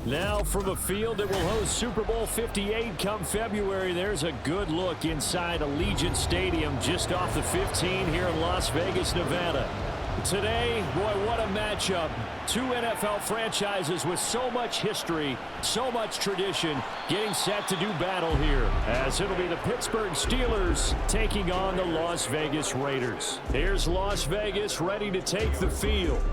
Now from a field that will host Super Bowl 58 come February, there's a good look inside Allegiant Stadium just off the 15 here in Las Vegas, Nevada. Today, boy, what a matchup. Two NFL franchises with so much history, so much tradition, getting set to do battle here, as it'll be the Pittsburgh Steelers taking on the Las Vegas Raiders. Here's Las Vegas ready to take the field.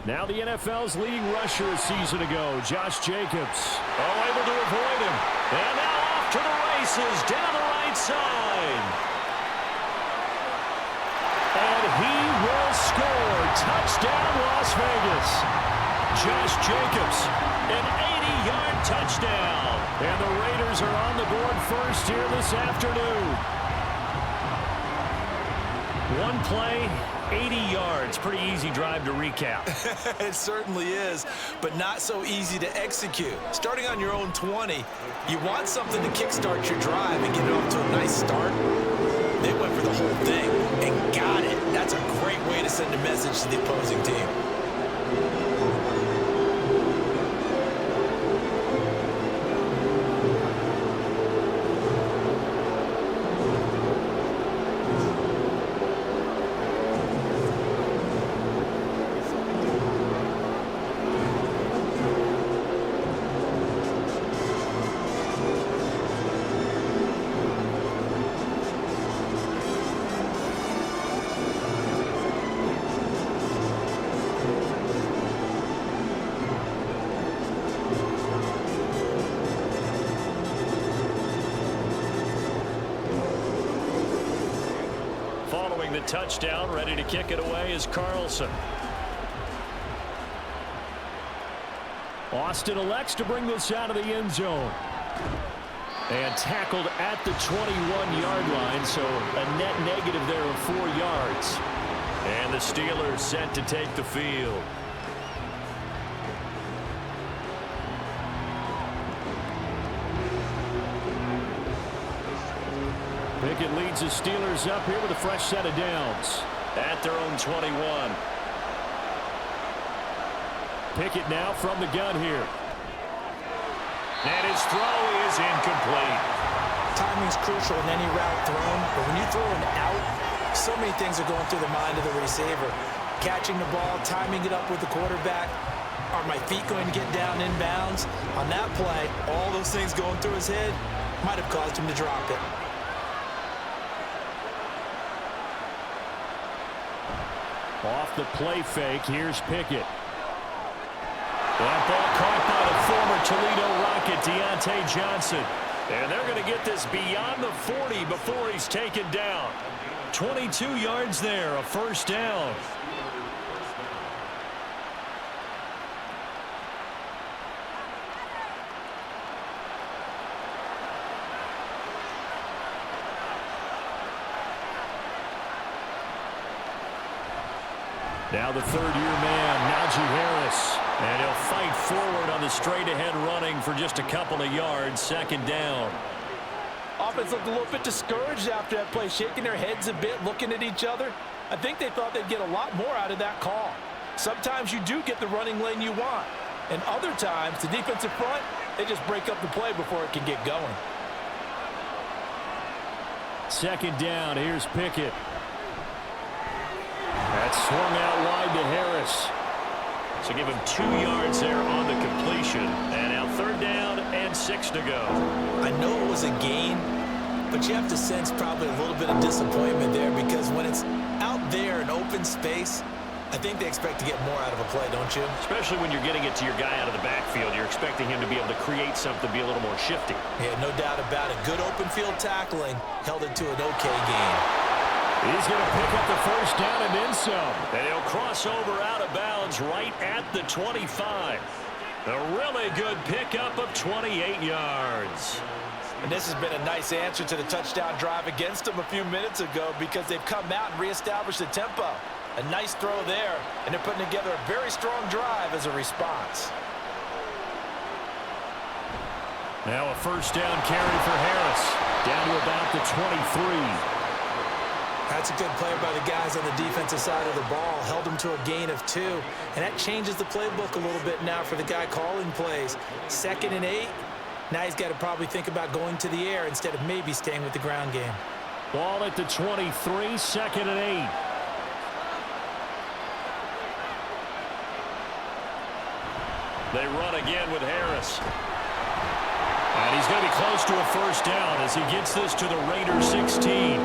Now the NFL's leading rusher a season ago, Josh Jacobs. Oh, able to avoid him. And now off to the races down the right side. And he will score. Touchdown, Las Vegas. Josh Jacobs, an 80-yard touchdown. And the Raiders are on the board first here this afternoon. One play, 80 yards. Pretty easy drive to recap. It certainly is, but not so easy to execute. Starting on your own 20, you want something to kickstart your drive and get it off to a nice start. They went for the whole thing and got it. That's a great way to send a message to the opposing team. Following the touchdown, ready to kick it away is Carlson. Austin elects to bring this out of the end zone. And tackled at the 21-yard line, so a net negative there of 4 yards. And the Steelers set to take the field. Pickett leads the Steelers up here with a fresh set of downs at their own 21. Pickett now from the gun here. And his throw is incomplete. Timing's crucial in any route thrown, but when you throw an out, so many things are going through the mind of the receiver. Catching the ball, timing it up with the quarterback. Are my feet going to get down inbounds? On that play, all those things going through his head might have caused him to drop it. Off the play fake, here's Pickett. That ball caught by the former Toledo Rocket, Deontay Johnson. And they're going to get this beyond the 40 before he's taken down. 22 yards there, a first down. Now the third-year man, Najee Harris. And he'll fight forward on the straight-ahead running for just a couple of yards, second down. Offense looked a little bit discouraged after that play, shaking their heads a bit, looking at each other. I think they thought they'd get a lot more out of that call. Sometimes you do get the running lane you want. And other times, the defensive front, they just break up the play before it can get going. Second down, here's Pickett. That's swung out wide to Harris. So give him 2 yards there on the completion. And now third down and 6 to go. I know it was a gain, but you have to sense probably a little bit of disappointment there because when it's out there in open space, I think they expect to get more out of a play, don't you? Especially when you're getting it to your guy out of the backfield. You're expecting him to be able to create something, be a little more shifty. Yeah, no doubt about it. Good open field tackling held it to an okay gain. He's going to pick up the first down and then some. And he'll cross over out of bounds right at the 25. A really good pickup of 28 yards. And this has been a nice answer to the touchdown drive against them a few minutes ago because they've come out and reestablished the tempo. A nice throw there, and they're putting together a very strong drive as a response. Now a first down carry for Harris. Down to about the 23. That's a good play by the guys on the defensive side of the ball. Held them to a gain of 2. And that changes the playbook a little bit now for the guy calling plays. 2nd and 8. Now he's got to probably think about going to the air instead of maybe staying with the ground game. Ball at the 23, 2nd and 8. They run again with Harris. And he's going to be close to a first down as he gets this to the Raiders 16.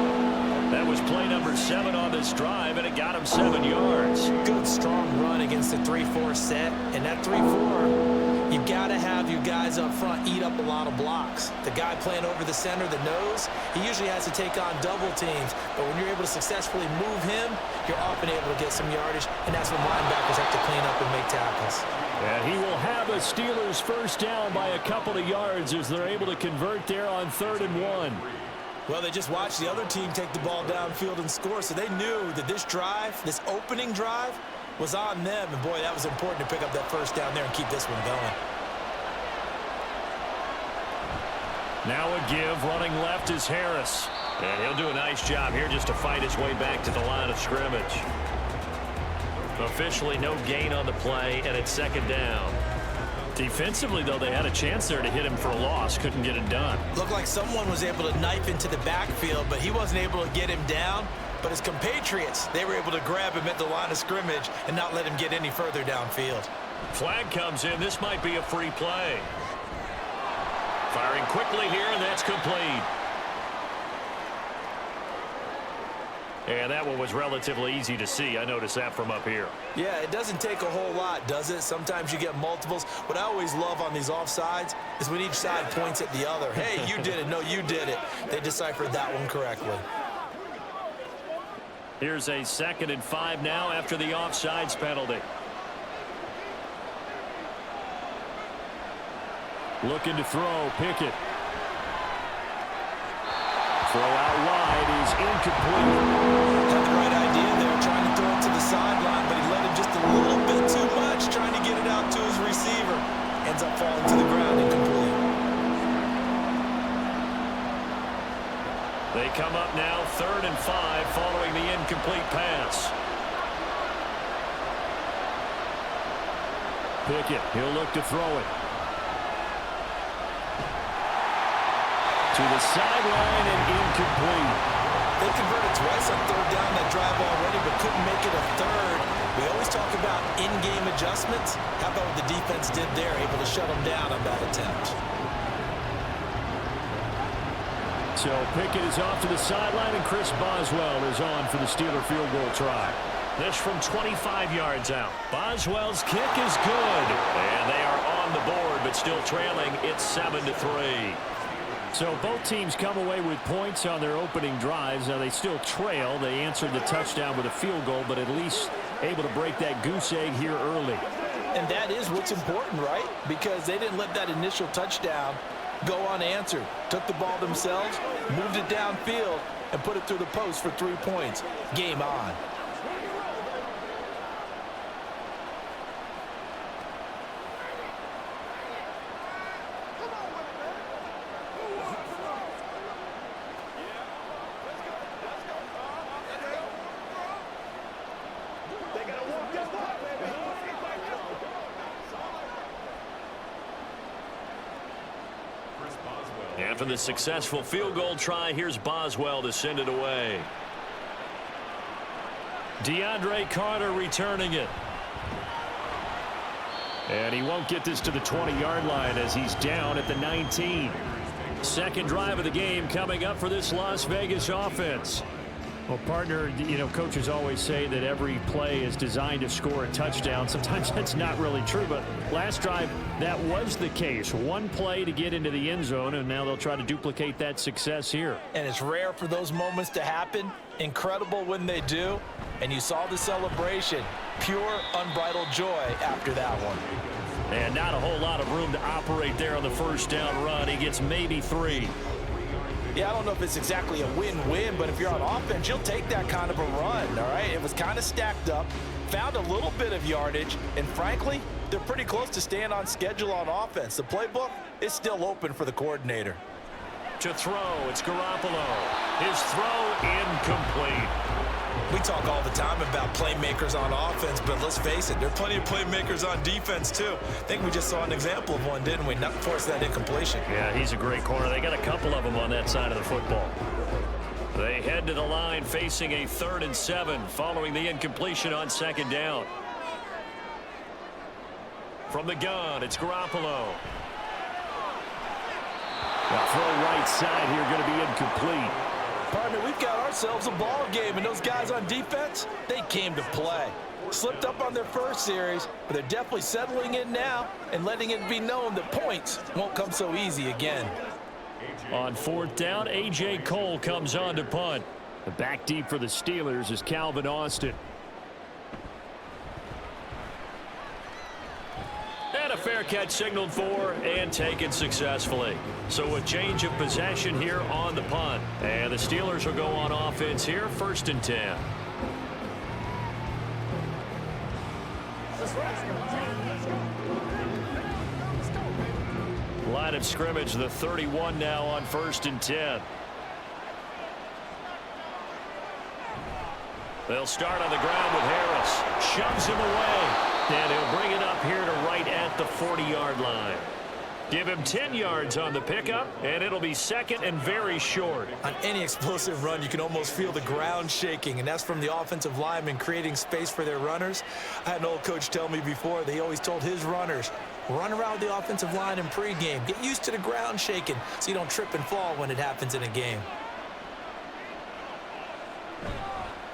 That was play number 7 on this drive, and it got him 7 yards. Good, strong run against the 3-4 set. And that 3-4, you've got to have your guys up front eat up a lot of blocks. The guy playing over the center, the nose, he usually has to take on double teams. But when you're able to successfully move him, you're often able to get some yardage, and that's when linebackers have to clean up and make tackles. And he will have a Steelers first down by a couple of yards as they're able to convert there on 3rd and 1. Well, they just watched the other team take the ball downfield and score, so they knew that this drive, this opening drive, was on them. And, boy, that was important to pick up that first down there and keep this one going. Now a give. Running left is Harris. And he'll do a nice job here just to fight his way back to the line of scrimmage. Officially no gain on the play, and it's 2nd down. Defensively, though, they had a chance there to hit him for a loss. Couldn't get it done. Looked like someone was able to knife into the backfield, but he wasn't able to get him down. But his compatriots, they were able to grab him at the line of scrimmage and not let him get any further downfield. Flag comes in. This might be a free play. Firing quickly here, and that's complete. And that one was relatively easy to see. I noticed that from up here. Yeah, it doesn't take a whole lot, does it? Sometimes you get multiples. What I always love on these offsides is when each side points at the other. Hey, you did it. No, you did it. They deciphered that one correctly. Here's a 2nd and 5 now after the offsides penalty. Looking to throw. Pickett. Throw out wide is incomplete. Had the right idea there, trying to throw it to the sideline, but he let him just a little bit too much, trying to get it out to his receiver. Ends up falling to the ground incomplete. They come up now 3rd and 5 following the incomplete pass. Pickett, he'll look to throw it. To the sideline and incomplete. They converted twice on 3rd down that drive already, but couldn't make it a 3rd. We always talk about in-game adjustments. How about what the defense did there, able to shut them down on that attempt? So Pickett is off to the sideline, and Chris Boswell is on for the Steeler field goal try. This from 25 yards out. Boswell's kick is good. And they are on the board, but still trailing. It's 7-3. So both teams come away with points on their opening drives. Now they still trail. They answered the touchdown with a field goal, but at least able to break that goose egg here early. And that is what's important, right? Because they didn't let that initial touchdown go unanswered. Took the ball themselves, moved it downfield, and put it through the post for 3 points. Game on. After the successful field goal try, here's Boswell to send it away. DeAndre Carter returning it. And he won't get this to the 20-yard line as he's down at the 19. Second drive of the game coming up for this Las Vegas offense. Well, partner, you know, coaches always say that every play is designed to score a touchdown. Sometimes that's not really true, but last drive, that was the case. One play to get into the end zone, and now they'll try to duplicate that success here. And it's rare for those moments to happen. Incredible when they do. And you saw the celebration. Pure, unbridled joy after that one. And not a whole lot of room to operate there on the first down run. He gets maybe 3. Yeah, I don't know if it's exactly a win-win, but if you're on offense, you'll take that kind of a run, all right? It was kind of stacked up, found a little bit of yardage, and frankly, they're pretty close to staying on schedule on offense. The playbook is still open for the coordinator. To throw, it's Garoppolo. His throw incomplete. We talk all the time about playmakers on offense, but let's face it, there are plenty of playmakers on defense too. I think we just saw an example of one, didn't we? Not force that incompletion. Yeah, he's a great corner. They got a couple of them on that side of the football. They head to the line facing a 3rd and 7 following the incompletion on 2nd down. From the gun, it's Garoppolo. The throw right side here going to be incomplete. Partner, we've got ourselves a ball game, and those guys on defense, they came to play. Slipped up on their first series, but they're definitely settling in now and letting it be known that points won't come so easy again. On 4th down, A.J. Cole comes on to punt. The back deep for the Steelers is Calvin Austin. And a fair catch signaled for and taken successfully. So a change of possession here on the punt. And the Steelers will go on offense here, 1st and 10. Line of scrimmage, the 31 now on 1st and 10. They'll start on the ground with Harris. Shoves him away. And he'll bring it up here to right at the 40-yard line. Give him 10 yards on the pickup, and it'll be 2nd and very short. On any explosive run, you can almost feel the ground shaking, and that's from the offensive linemen creating space for their runners. I had an old coach tell me before, they always told his runners, run around the offensive line in pregame. Get used to the ground shaking so you don't trip and fall when it happens in a game.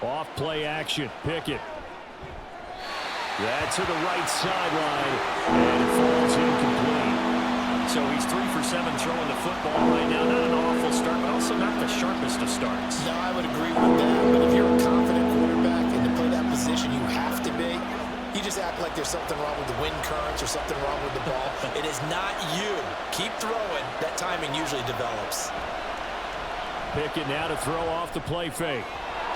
Off play action. Pickett. That's to the right sideline, and it falls incomplete. So he's 3 for 7 throwing the football right now. Not an awful start, but also not the sharpest of starts. No, I would agree with that. But if you're a confident quarterback and to play that position you have to be, you just act like there's something wrong with the wind currents or something wrong with the ball. It is not you. Keep throwing. That timing usually develops. Pickett now to throw off the play fake.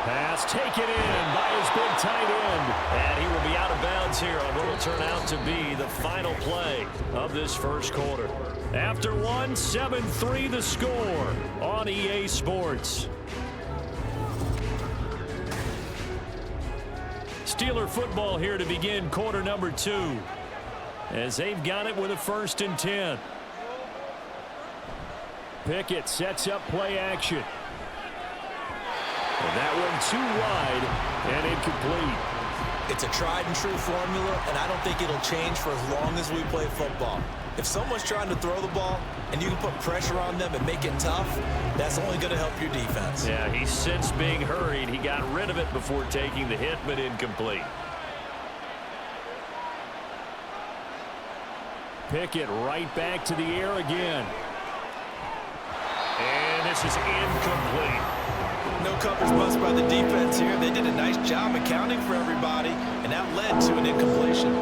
Pass taken in by his big tight end. And he will be out of bounds here on what will turn out to be the final play of this first quarter. After one, 7-3 the score on EA Sports. Steeler football here to begin quarter number 2. As they've got it with a 1st and 10. Pickett sets up play action. And that one too wide and incomplete. It's a tried and true formula, and I don't think it'll change for as long as we play football. If someone's trying to throw the ball and you can put pressure on them and make it tough, that's only going to help your defense. Yeah, he's since being hurried. He got rid of it before taking the hit, but incomplete. Pickett right back to the air again. And this is incomplete. No covers bust by the defense here. They did a nice job accounting for everybody, and that led to an incompletion.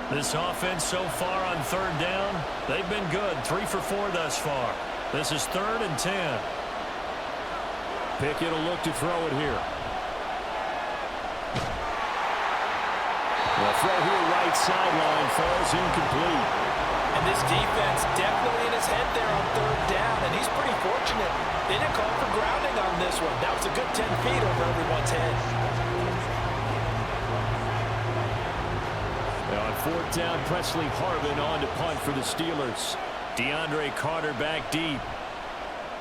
This offense so far on 3rd down, they've been good. 3 for 4 thus far. This is 3rd and 10. Pickett will look to throw it here. The throw here right sideline falls incomplete. And this defense definitely in his head there on 3rd down, and he's pretty fortunate. They didn't call for grounding on this one. That was a good 10 feet over everyone's head. Now on 4th down, Presley Harvin on to punt for the Steelers. DeAndre Carter back deep.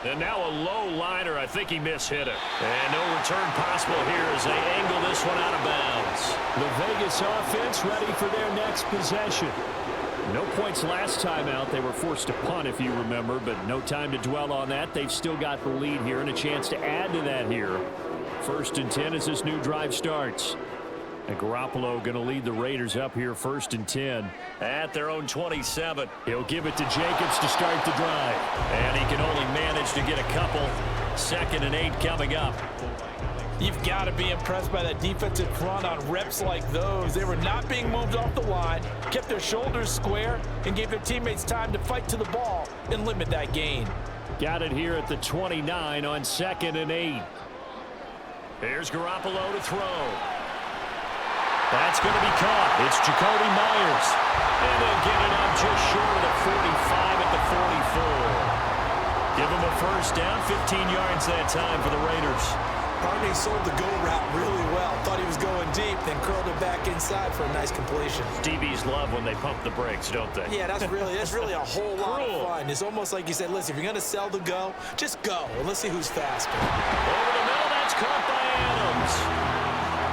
And now a low liner. I think he mishit it. And no return possible here as they angle this one out of bounds. The Vegas offense ready for their next possession. No points last time out. They were forced to punt, if you remember, but no time to dwell on that. They've still got the lead here and a chance to add to that here. 1st and 10 as this new drive starts. And Garoppolo going to lead the Raiders up here 1st and 10 at their own 27. He'll give it to Jacobs to start the drive. And he can only manage to get a couple. 2nd and 8 coming up. You've got to be impressed by that defensive front on reps like those. They were not being moved off the line, kept their shoulders square, and gave their teammates time to fight to the ball and limit that gain. Got it here at the 29 on 2nd and 8. Here's Garoppolo to throw. That's going to be caught. It's Jacoby Myers. And they'll get it up just short of the 45 at the 44. Give him a first down, 15 yards that time for the Raiders. Barney sold the go route really well. Thought he was going deep, then curled it back inside for a nice completion. DBs love when they pump the brakes, don't they? Yeah, that's really a whole lot of fun. It's almost like you said, listen, if you're going to sell the go, just go. And let's see who's faster. Over the middle, that's caught by Adams.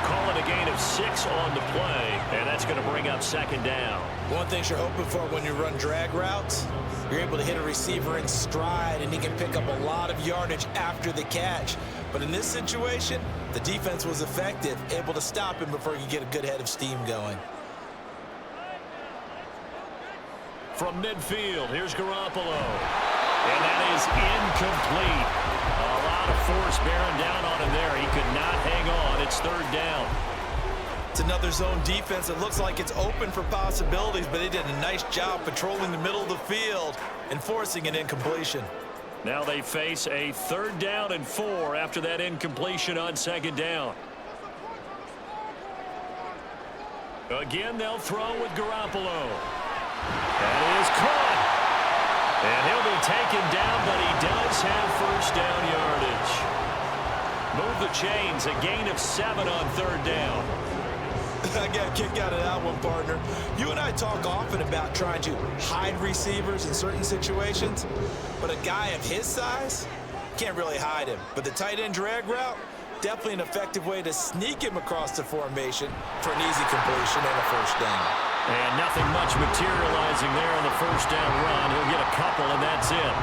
Calling a gain of 6 on the play, and that's going to bring up second down. One thing you're hoping for when you run drag routes, you're able to hit a receiver in stride, and he can pick up a lot of yardage after the catch. But in this situation, the defense was effective, able to stop him before he could get a good head of steam going. From midfield, here's Garoppolo. And that is incomplete. A lot of force bearing down on him there. He could not hang on. It's third down. It's another zone defense. It looks like it's open for possibilities, but they did a nice job patrolling the middle of the field and forcing an incompletion. Now they face a 3rd down and 4 after that incompletion on second down. Again, they'll throw with Garoppolo. That is caught. And he'll be taken down, but he does have first down yardage. Move the chains, a gain of 7 on 3rd down. I got a kick out of that one, partner. You and I talk often about trying to hide receivers in certain situations, but a guy of his size can't really hide him. But the tight end drag route, definitely an effective way to sneak him across the formation for an easy completion and a first down. And nothing much materializing there on the first down run. He'll get a couple, and that's it.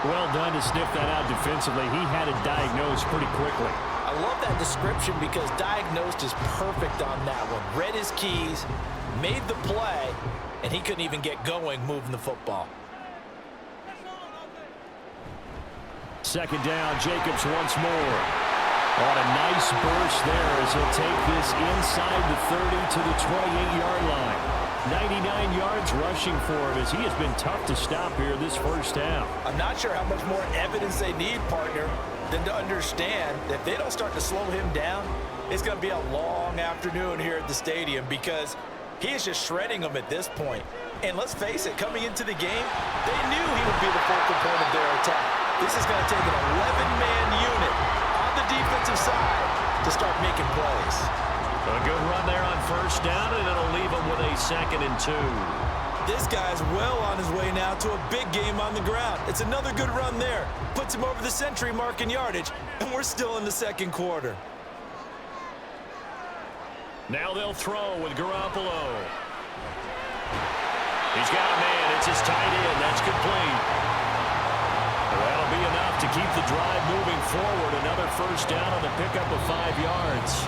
Well done to sniff that out defensively. He had it diagnosed pretty quickly. I love that description because diagnosed is perfect on that one. Read his keys, made the play, and he couldn't even get going moving the football. Second down, Jacobs once more. On a nice burst there as he'll take this inside the 30 to the 28-yard line. 99 yards rushing for him as he has been tough to stop here this first down. I'm not sure how much more evidence they need, partner, than to understand that if they don't start to slow him down, it's going to be a long afternoon here at the stadium because he is just shredding them at this point. And let's face it, coming into the game, they knew he would be the focal point of their attack. This is going to take an 11-man unit on the defensive side to start making plays. A good run there on first down, and it'll leave him with a 2nd and 2. This guy's well on his way now to a big game on the ground. It's another good run there. Puts him over the century mark in yardage, and we're still in the second quarter. Now they'll throw with Garoppolo. He's got a man. It's his tight end. That's complete. That'll be enough to keep the drive moving forward. Another first down on the pickup of 5 yards.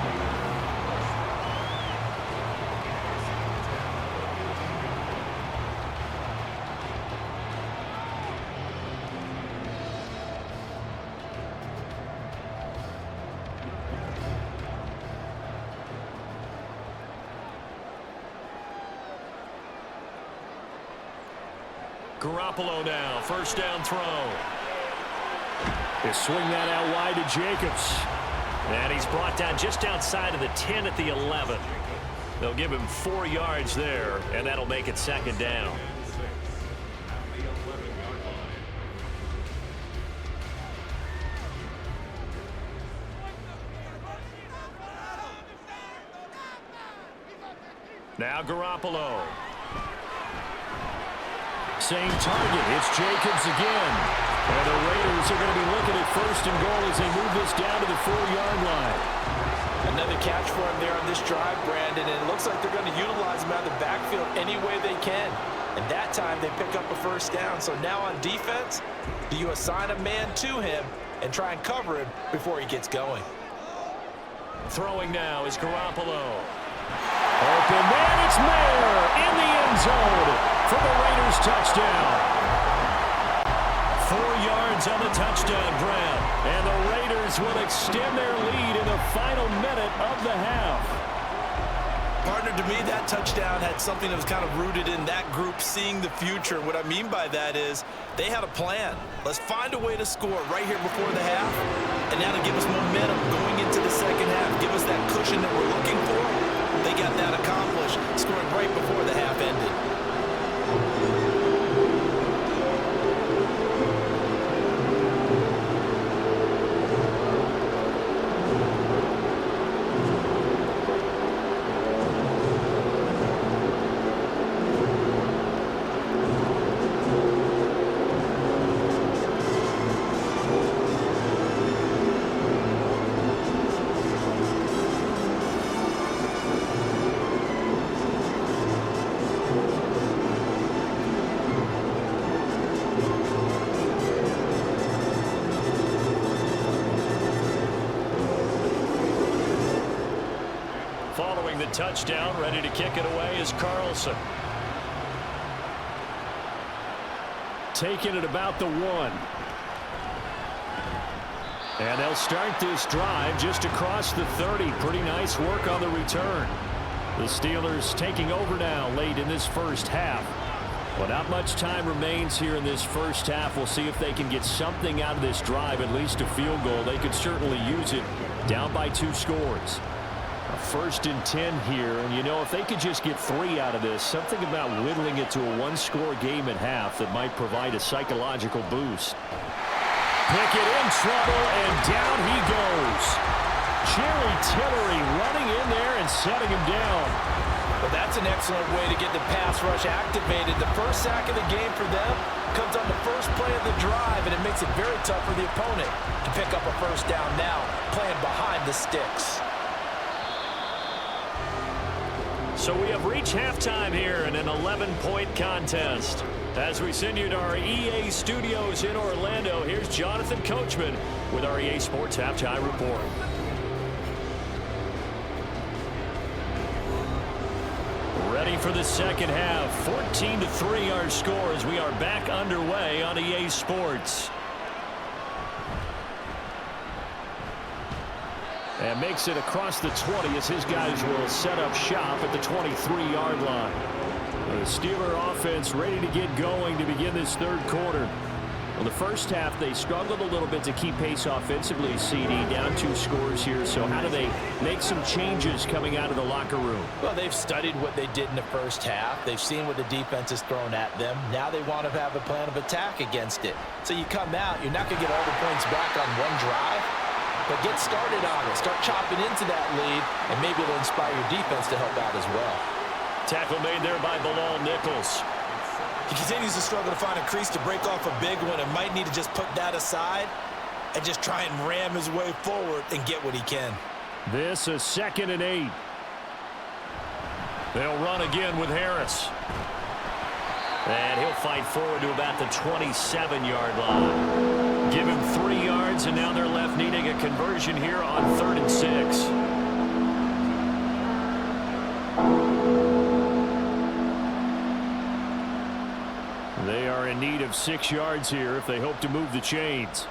Garoppolo now, first down throw. He'll swing that out wide to Jacobs. And he's brought down just outside of the 10 at the 11. They'll give him 4 yards there, and that'll make it second down. Now Garoppolo. Same target. It's Jacobs again. And the Raiders are going to be looking at first and goal as they move this down to the 4-yard line. Another catch for him there on this drive, Brandon, and it looks like they're going to utilize him out of the backfield any way they can. And that time they pick up a first down. So now on defense, do you assign a man to him and try and cover him before he gets going? Throwing now is Garoppolo. Open man, it's Mayer in the end zone for the Raiders touchdown. 4 yards on the touchdown grab, and the Raiders will extend their lead in the final minute of the half. Partner, to me, that touchdown had something that was kind of rooted in that group seeing the future. What I mean by that is they had a plan. Let's find a way to score right here before the half, and that'll give us momentum going into Following the touchdown, ready to kick it away is Carlson. Taking it about the 1. And they'll start this drive just across the 30. Pretty nice work on the return. The Steelers taking over now late in this first half. Well, not much time remains here in this first half. We'll see if they can get something out of this drive, at least a field goal. They could certainly use it down by 2 scores. A 1st and 10 here, and you know, if they could just get 3 out of this, something about whittling it to a 1-score game at half that might provide a psychological boost. Pickett in trouble, and down he goes. Jerry Tillery running in there and setting him down. Well, that's an excellent way to get the pass rush activated. The first sack of the game for them comes on the first play of the drive, and it makes it very tough for the opponent to pick up a first down now, playing behind the sticks. So we have reached halftime here in an 11-point contest. As we send you to our EA studios in Orlando, here's Jonathan Coachman with our EA Sports Halftime Report. Ready for the second half. 14-3 our score as we are back underway on EA Sports. And makes it across the 20 as his guys will set up shop at the 23-yard line. The Steeler offense ready to get going to begin this third quarter. Well, the first half, they struggled a little bit to keep pace offensively, CD, down 2 scores here. So how do they make some changes coming out of the locker room? Well, they've studied what they did in the first half. They've seen what the defense has thrown at them. Now they want to have a plan of attack against it. So you come out, you're not going to get all the points back on one drive, but get started on it. Start chopping into that lead, and maybe it'll inspire your defense to help out as well. Tackle made there by Bilal Nichols. He continues to struggle to find a crease to break off a big one and might need to just put that aside and just try and ram his way forward and get what he can. This is 2nd and 8. They'll run again with Harris. And he'll fight forward to about the 27-yard line. Give him 3 yards, and now they're left needing a conversion here on 3rd and 6. They are in need of 6 yards here if they hope to move the chains.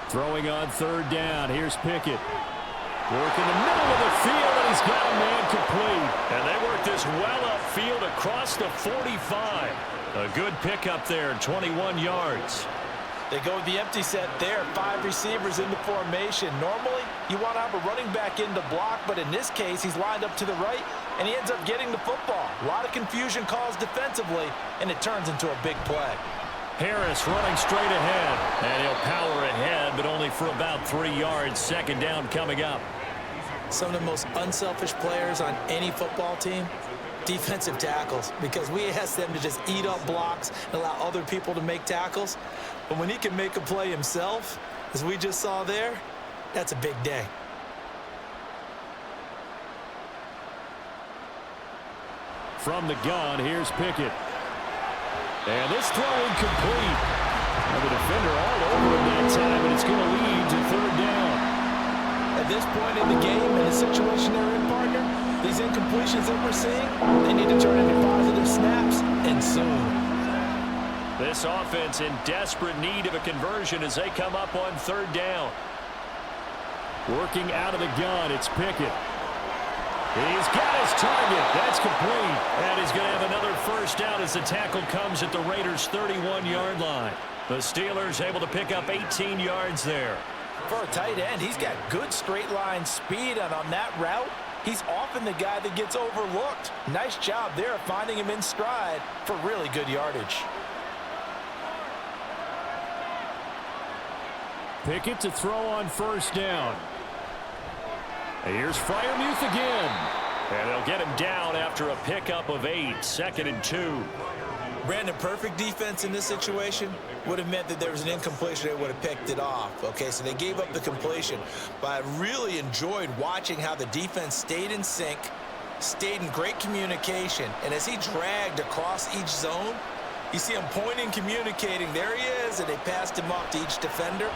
Throwing on 3rd down. Here's Pickett. Work in the middle of the field, and he's got a man complete. And they work this well upfield across the 45. A good pickup there, 21 yards. They go with the empty set there, 5 receivers in the formation. Normally, you want to have a running back in to block, but in this case, he's lined up to the right, and he ends up getting the football. A lot of confusion caused defensively, and it turns into a big play. Harris running straight ahead, and he'll power ahead, but only for about 3 yards. 2nd down coming up. Some of the most unselfish players on any football team, defensive tackles, because we ask them to just eat up blocks and allow other people to make tackles. But when he can make a play himself, as we just saw there, that's a big day. From the gun, here's Pickett. And this throw incomplete. And the defender all over him that time, and it's going to lead to 3rd down. At this point in the game, in the situation they're in, partner, these incompletions that we're seeing, they need to turn into positive snaps, and soon. This offense in desperate need of a conversion as they come up on 3rd down. Working out of the gun, it's Pickett. He's got his target. That's complete. And he's going to have another first down as the tackle comes at the Raiders' 31-yard line. The Steelers able to pick up 18 yards there. For a tight end, he's got good straight line speed, and on that route, he's often the guy that gets overlooked. Nice job there finding him in stride for really good yardage. Pickett to throw on 1st down. Here's Freiermuth again. And they'll get him down after a pickup of 8. 2nd and 2. Brandon, perfect defense in this situation would have meant that there was an incompletion. They would have picked it off. Okay, so they gave up the completion. But I really enjoyed watching how the defense stayed in sync, stayed in great communication. And as he dragged across each zone, you see him pointing, communicating. There he is, and they passed him off to each defender.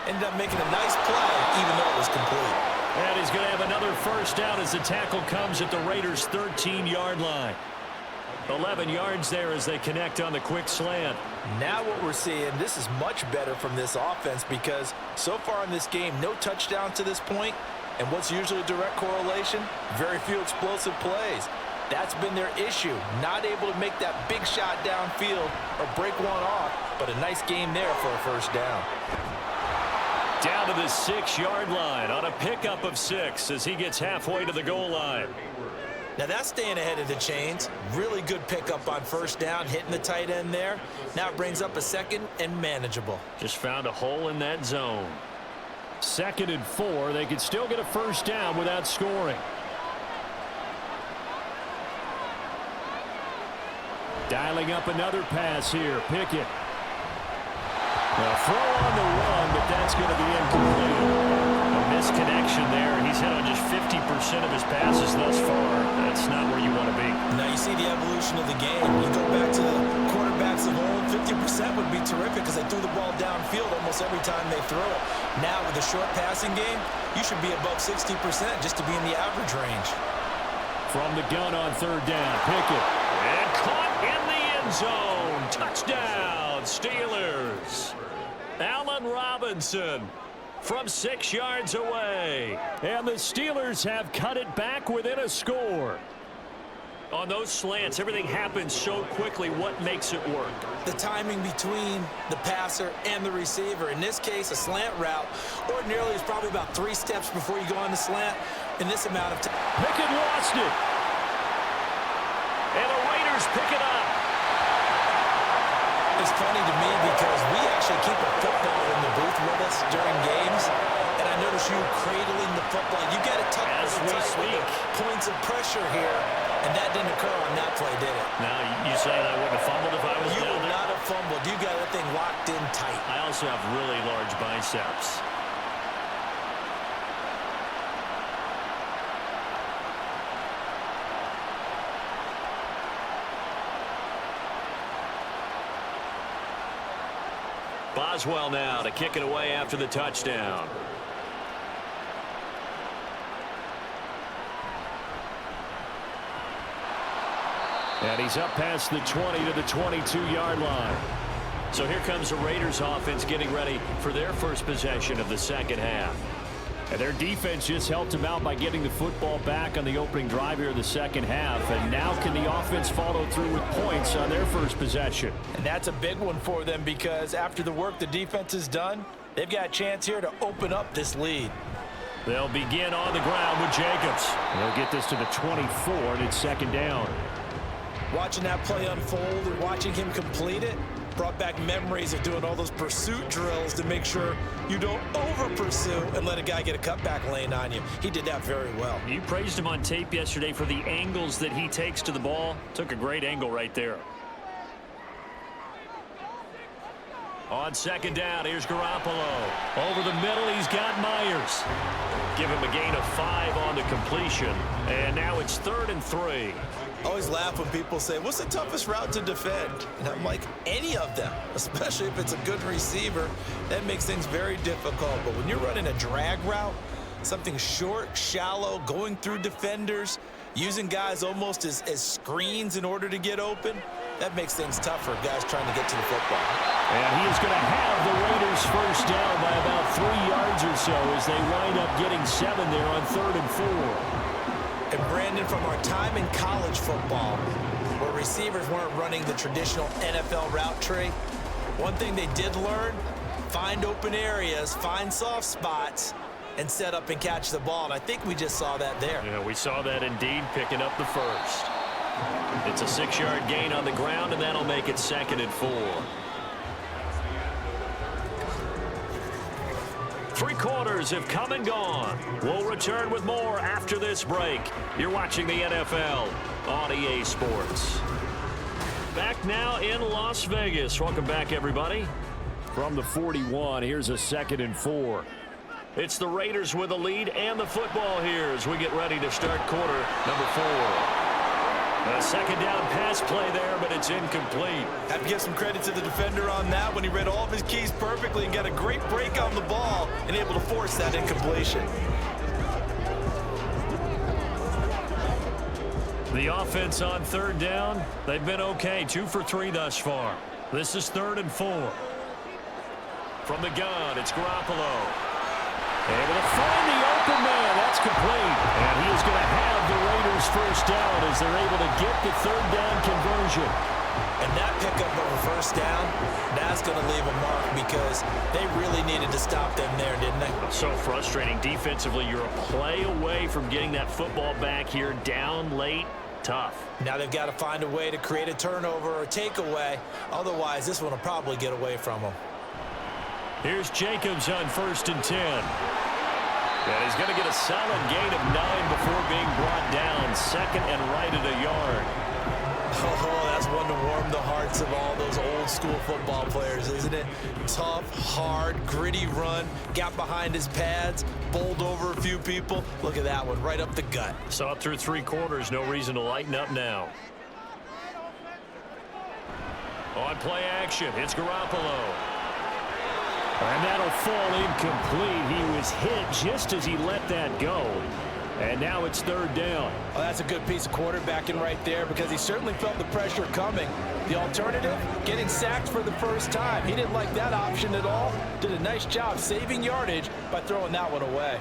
Ended up making a nice play, even though it was complete. And he's going to have another first down as the tackle comes at the Raiders' 13-yard line. 11 yards there as they connect on the quick slant. Now what we're seeing, this is much better from this offense because so far in this game, no touchdowns to this point, and what's usually a direct correlation? Very few explosive plays. That's been their issue, not able to make that big shot downfield or break one off, but a nice game there for a first down. Down to the 6-yard line on a pickup of 6 as he gets halfway to the goal line. Now that's staying ahead of the chains. Really good pickup on first down, hitting the tight end there. Now it brings up a second and manageable. Just found a hole in that zone. 2nd and 4. They could still get a first down without scoring. Dialing up another pass here. Pickett. A throw on the run, but that's going to be incomplete. A misconnection there. He's hit on just 50% of his passes thus far. That's not where you want to be. Now you see the evolution of the game. You go back to the quarterbacks of old, 50% would be terrific because they threw the ball downfield almost every time they throw it. Now with the short passing game, you should be above 60% just to be in the average range. From the gun on 3rd down, Pickett. And caught in the end zone. Touchdown, Steelers. Allen Robinson from 6 yards away. And the Steelers have cut it back within a score. On those slants, everything happens so quickly. What makes it work? The timing between the passer and the receiver. In this case, a slant route ordinarily is probably about 3 steps before you go on the slant. In this amount of time. Pickett lost it. And the Raiders pick it up. It's funny to me because we actually keep a football in the booth with us during games, and I notice you cradling the football. You get it tucked as we speak. Points of pressure here, and that didn't occur on that play, did it? Now, you saying I wouldn't have fumbled if I was You down would there? not have fumbled. You got that thing locked in tight. I also have really large biceps. Boswell now to kick it away after the touchdown. And he's up past the 20 to the 22-yard line. So here comes the Raiders offense getting ready for their first possession of the second half. And their defense just helped them out by getting the football back on the opening drive here of the second half. And now can the offense follow through with points on their first possession? And that's a big one for them because after the work the defense has done, they've got a chance here to open up this lead. They'll begin on the ground with Jacobs. They'll get this to the 24, and it's 2nd down. Watching that play unfold and watching him complete it brought back memories of doing all those pursuit drills to make sure you don't over-pursue and let a guy get a cutback lane on you. He did that very well. You praised him on tape yesterday for the angles that he takes to the ball. Took a great angle right there. On 2nd down, here's Garoppolo. Over the middle, he's got Myers. Give him a gain of 5 on the completion. And now it's 3rd and 3. I always laugh when people say, what's the toughest route to defend? And I'm like, any of them, especially if it's a good receiver. That makes things very difficult. But when you're running a drag route, something short, shallow, going through defenders, using guys almost as screens in order to get open, that makes things tough for guys trying to get to the football. And he is going to have the Raiders first down by about 3 yards or so as they wind up getting 7 there on 3rd and 4. And Brandon, from our time in college football, where receivers weren't running the traditional NFL route tree, one thing they did learn, find open areas, find soft spots, and set up and catch the ball. And I think we just saw that there. Yeah, we saw that indeed, picking up the first. It's a 6-yard gain on the ground, and that'll make it 2nd and 4. 3 quarters have come and gone. We'll return with more after this break. You're watching the NFL on EA Sports. Back now in Las Vegas. Welcome back, everybody. From the 41, here's a 2nd and 4. It's the Raiders with the lead and the football here as we get ready to start quarter number 4. A second down pass play there, but it's incomplete. Have to give some credit to the defender on that when he read all of his keys perfectly and got a great break on the ball and able to force that incompletion. The offense on third down, they've been okay. 2 for 3 thus far. This is 3rd and 4. From the gun, it's Garoppolo. Able to find the open man. That's complete. And he is going to have the Raiders first down as they're able to get the 3rd down conversion. And that pickup of a first down, that's going to leave a mark because they really needed to stop them there, didn't they? So frustrating. Defensively, you're a play away from getting that football back here. Down late, tough. Now they've got to find a way to create a turnover or takeaway. Otherwise, this one will probably get away from them. Here's Jacobs on 1st and 10. And he's going to get a solid gain of 9 before being brought down. 2nd and right at a yard. Oh, that's one to warm the hearts of all those old school football players, isn't it? Tough, hard, gritty run. Got behind his pads, bowled over a few people. Look at that one, right up the gut. Saw it through 3 quarters. No reason to lighten up now. On play action, it's Garoppolo. And that'll fall incomplete. He was hit just as he let that go. And now it's 3rd down. Oh, that's a good piece of quarterbacking right there because he certainly felt the pressure coming. The alternative, getting sacked for the first time. He didn't like that option at all. Did a nice job saving yardage by throwing that one away.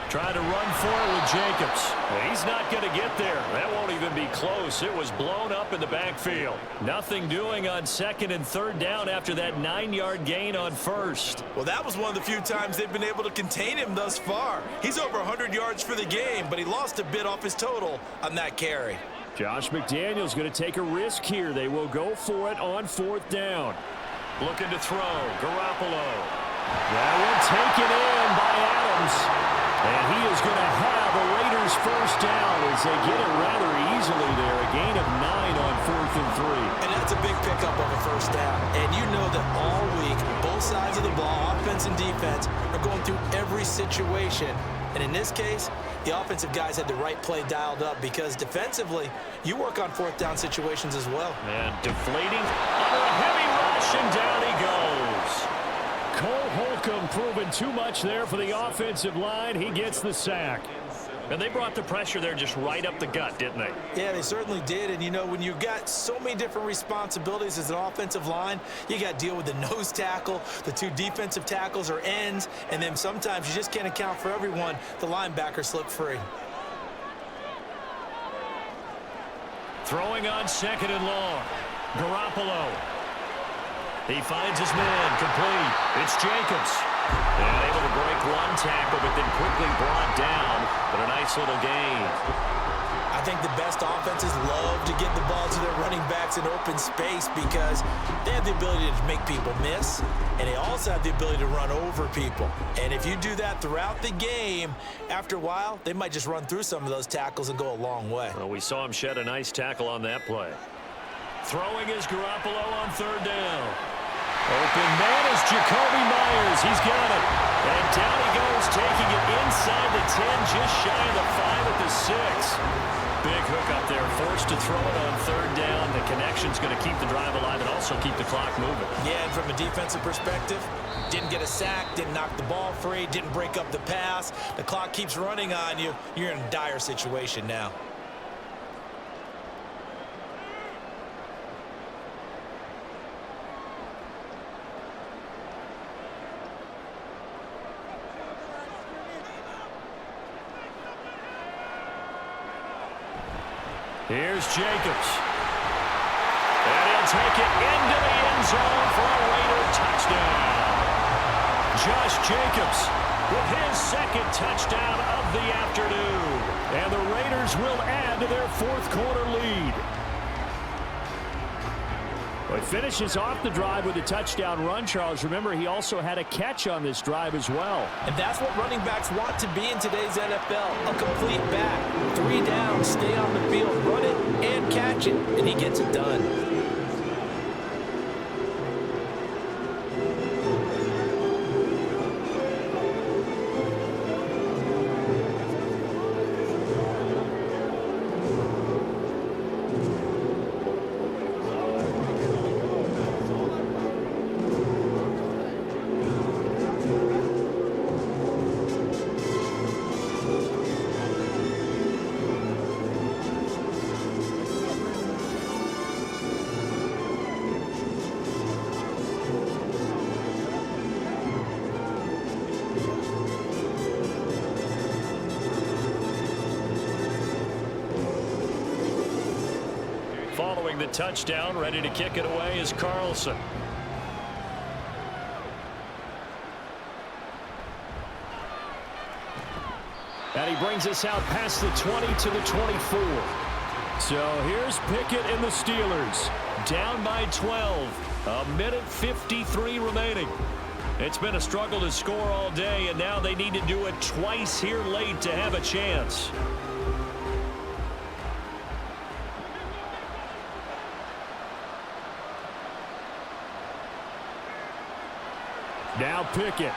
Trying to run for it with Jacobs. He's not going to get there. That won't even be close. It was blown up in the backfield. Nothing doing on 2nd and 3rd down after that 9-yard gain on 1st. Well, that was one of the few times they've been able to contain him thus far. He's over 100 yards for the game, but he lost a bit off his total on that carry. Josh McDaniels going to take a risk here. They will go for it on 4th down. Looking to throw. Garoppolo. That one taken in by Adams. And he is going to have a Raiders first down as they get it rather easily there. A gain of 9 on 4th and 3. And that's a big pickup of a first down. And you know that all week, both sides of the ball, offense and defense, are going through every situation. And in this case, the offensive guys had the right play dialed up because defensively, you work on 4th down situations as well. And deflating under a heavy rush, and down he goes. Cole Holcomb proving too much there for the offensive line. He gets the sack. And they brought the pressure there just right up the gut, didn't they? Yeah, they certainly did. And, you know, when you've got so many different responsibilities as an offensive line, you got to deal with the nose tackle, the 2 defensive tackles or ends, and then sometimes you just can't account for everyone. The linebacker slipped free. Throwing on 2nd and long. Garoppolo. He finds his man, complete. It's Jacobs. And able to break one tackle, but then quickly brought down. But a nice little gain. I think the best offenses love to get the ball to their running backs in open space because they have the ability to make people miss, and they also have the ability to run over people. And if you do that throughout the game, after a while, they might just run through some of those tackles and go a long way. Well, we saw him shed a nice tackle on that play. Throwing is Garoppolo on 3rd down. Open man is Jacoby Myers. He's got it. And down he goes, taking it inside the 10, just shy of the 5 at the 6. Big hook up there, forced to throw it on 3rd down. The connection's going to keep the drive alive and also keep the clock moving. Yeah, and from a defensive perspective, didn't get a sack, didn't knock the ball free, didn't break up the pass. The clock keeps running on you. You're in a dire situation now. Here's Jacobs. And he'll take it into the end zone for a Raider touchdown. Josh Jacobs with his 2nd touchdown of the afternoon. And the Raiders will add to their 4th quarter lead. Well, he finishes off the drive with a touchdown run, Charles. Remember, he also had a catch on this drive as well. And that's what running backs want to be in today's NFL, a complete back. 3 down, stay on the field, run it, and catch it, and he gets it done. following the touchdown. Ready to kick it away is Carlson. And he brings us out past the 20 to the 24. So here's Pickett and the Steelers. Down by 12. A minute 53 remaining. It's been a struggle to score all day, and now they need to do it twice here late to have a chance. Now Pickett.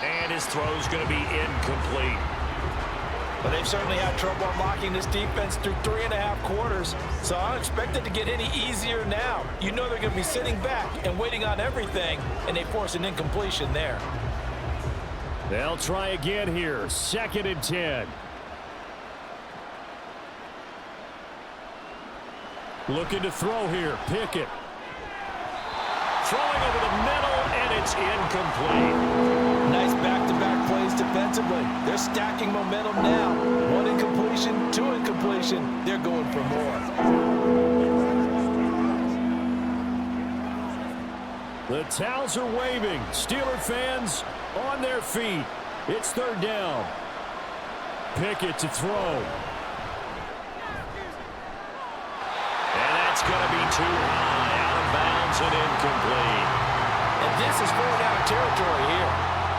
And his throw's going to be incomplete. But they've certainly had trouble unlocking this defense through 3.5 quarters, so I don't expect it to get any easier now. You know they're going to be sitting back and waiting on everything, and they force an incompletion there. They'll try again here. 2nd and 10. Looking to throw here. Pickett. Throwing over the middle, and it's incomplete. Nice back-to-back plays defensively. They're stacking momentum now. 1 incompletion, 2 incompletion. They're going for more. The towels are waving. Steeler fans on their feet. It's 3rd down. Pickett to throw. And that's going to be too high. Out of bounds and incomplete. And this is 4-down territory here.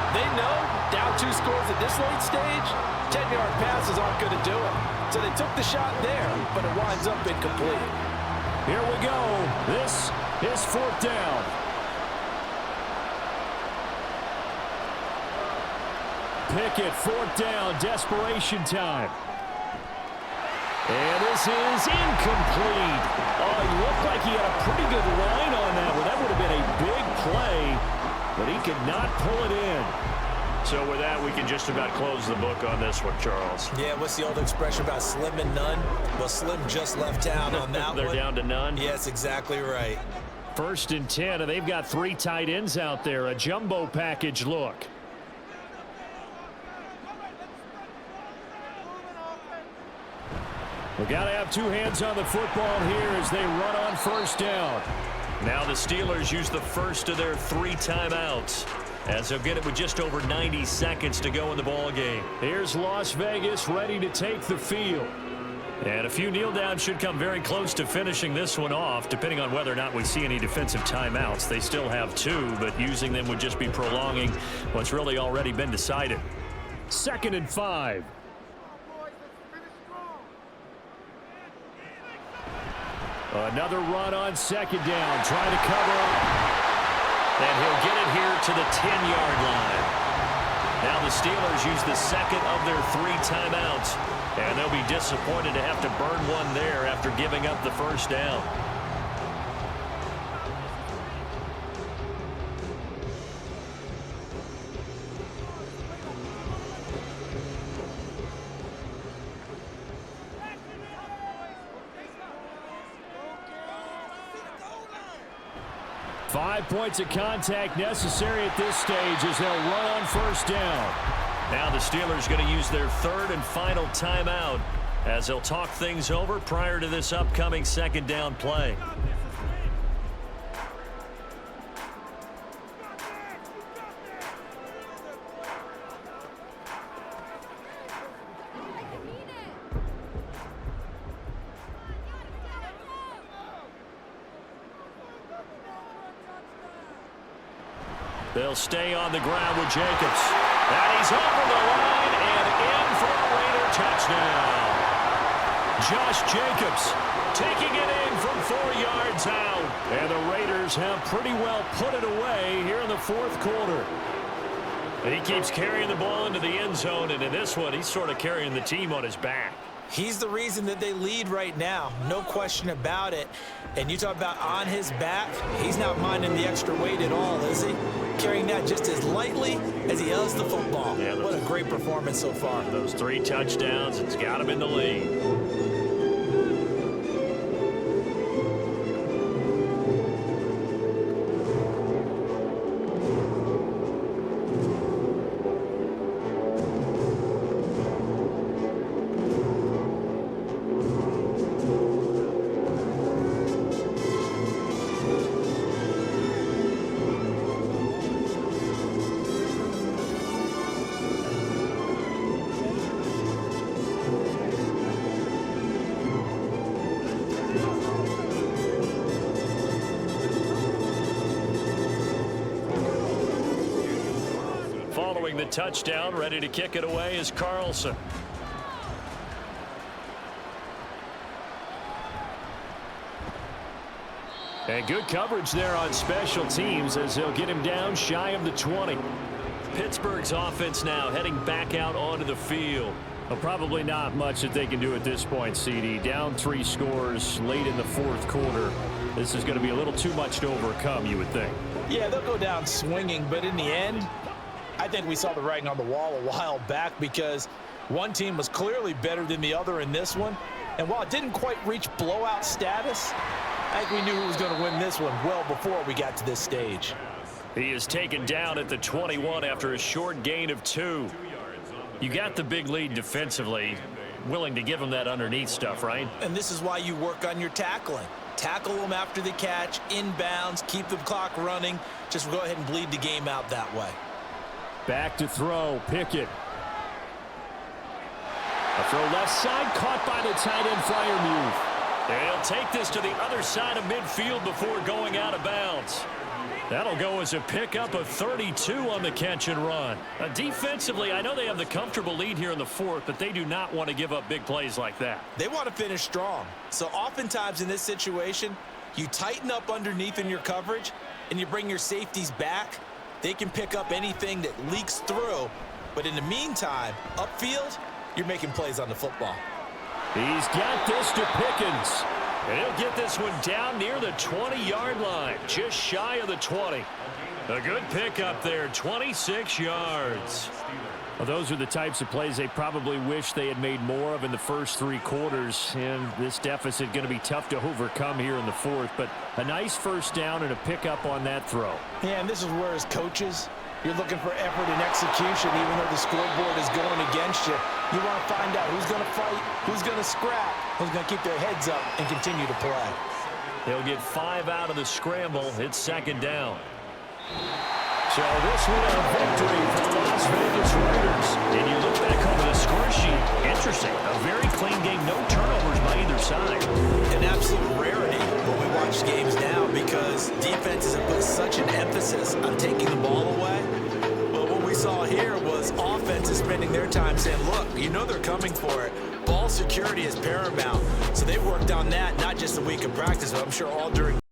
They know down 2 scores at this late stage, 10-yard passes aren't going to do it. So they took the shot there, but it winds up incomplete. Here we go. This is 4th down. Pickett, 4th down, desperation time. And this is incomplete. Oh, he looked like he had a pretty good line on that one. That would have been a big play, but he could not pull it in. So with that, we can just about close the book on this one, Charles. Yeah, what's the old expression about slim and none? Well, Slim just left town on that They're one. down to none? Yes, exactly right. 1st and 10, and they've got 3 tight ends out there. A jumbo package look. We've got to have 2 hands on the football here as they run on 1st down. Now the Steelers use the first of their 3 timeouts, as they'll get it with just over 90 seconds to go in the ball game. Here's Las Vegas ready to take the field. And a few kneel downs should come very close to finishing this one off, depending on whether or not we see any defensive timeouts. They still have 2, but using them would just be prolonging what's really already been decided. 2nd and 5. Another run on 2nd down, trying to cover. And he'll get it here to the 10-yard line. Now the Steelers use the 2nd of their 3 timeouts, and they'll be disappointed to have to burn one there after giving up the 1st down. Five points of contact necessary at this stage as they'll run on 1st down. Now the Steelers going to use their 3rd and final timeout as they'll talk things over prior to this upcoming 2nd down play. They'll stay on the ground with Jacobs. And he's over the line and in for a Raider touchdown. Josh Jacobs taking it in from 4 yards out. And the Raiders have pretty well put it away here in the 4th quarter. And he keeps carrying the ball into the end zone. And in this one, he's sort of carrying the team on his back. He's the reason that they lead right now. No question about it. And you talk about on his back, he's not minding the extra weight at all, is he? Carrying that just as lightly as he does the football. Yeah, what a great performance so far. Those 3 touchdowns, it's got him in the lead. following the touchdown. Ready to kick it away is Carlson. And good coverage there on special teams as they'll get him down shy of the 20. Pittsburgh's offense now heading back out onto the field. Well, probably not much that they can do at this point, CD. Down 3 scores late in the fourth quarter. This is going to be a little too much to overcome, you would think. Yeah, they'll go down swinging, but in the end, I think we saw the writing on the wall a while back because one team was clearly better than the other in this one. And while it didn't quite reach blowout status, I think we knew who was going to win this one well before we got to this stage. He is taken down at the 21 after a short gain of 2. You got the big lead defensively. Willing to give him that underneath stuff, right? And this is why you work on your tackling. Tackle them after the catch, inbounds, keep the clock running. Just go ahead and bleed the game out that way. Back to throw, Pickett. A throw left side, caught by the tight end Freiermuth. They'll take this to the other side of midfield before going out of bounds. That'll go as a pickup of 32 on the catch and run. Defensively, I know they have the comfortable lead here in the fourth, but they do not want to give up big plays like that. They want to finish strong. So oftentimes in this situation, you tighten up underneath in your coverage and you bring your safeties back. They can pick up anything that leaks through. But in the meantime, upfield, you're making plays on the football. He's got this to Pickens. And he'll get this one down near the 20-yard line, just shy of the 20. A good pickup there, 26 yards. Well, those are the types of plays they probably wish they had made more of in the first 3 quarters. And this deficit going to be tough to overcome here in the fourth. But a nice first down and a pickup on that throw. Yeah, and this is where as coaches, you're looking for effort and execution even though the scoreboard is going against you. You want to find out who's going to fight, who's going to scrap, who's going to keep their heads up and continue to play. They'll get 5 out of the scramble. It's second down. So this one a victory for the Las Vegas Raiders. And you look back over the score sheet. Interesting. A very clean game. No turnovers by either side. An absolute rarity when we watch games now because defenses have put such an emphasis on taking the ball away. But what we saw here was offenses spending their time saying, look, you know they're coming for it. Ball security is paramount. So they worked on that not just a week of practice, but I'm sure all during